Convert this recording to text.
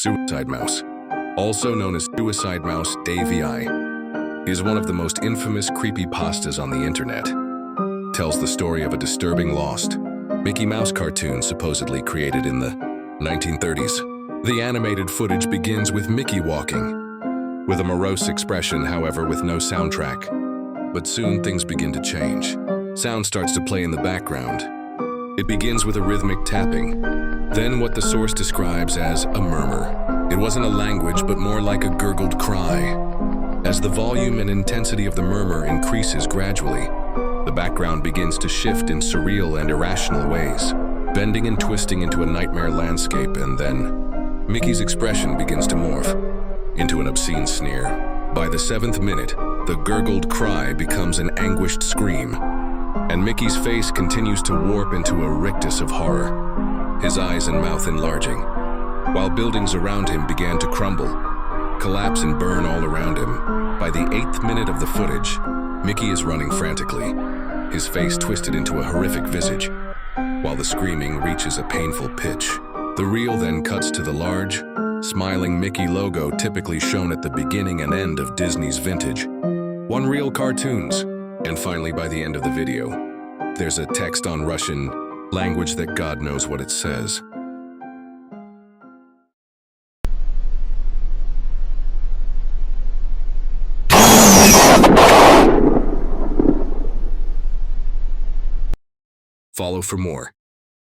Suicide Mouse, also known as Suicide Mouse Davii, is one of the most infamous creepypastas on the internet. Tells the story of a disturbing lost Mickey Mouse cartoon supposedly created in the 1930s. The animated footage begins with Mickey walking, with a morose expression, however, with no soundtrack. But soon things begin to change. Sound starts to play in the background. It begins with a rhythmic tapping, then what the source describes as a murmur. It wasn't a language, but more like a gurgled cry. As the volume and intensity of the murmur increases gradually, the background begins to shift in surreal and irrational ways, bending and twisting into a nightmare landscape, and then Mickey's expression begins to morph into an obscene sneer. By the 7th minute, the gurgled cry becomes an anguished scream, and Mickey's face continues to warp into a rictus of horror, his eyes and mouth enlarging, while buildings around him began to crumble, collapse and burn all around him. By the 8th minute of the footage, Mickey is running frantically, his face twisted into a horrific visage, while the screaming reaches a painful pitch. The reel then cuts to the large, smiling Mickey logo typically shown at the beginning and end of Disney's vintage one-reel cartoons. And finally, by the end of the video, there's a text on Russian, language that God knows what it says. Follow for more.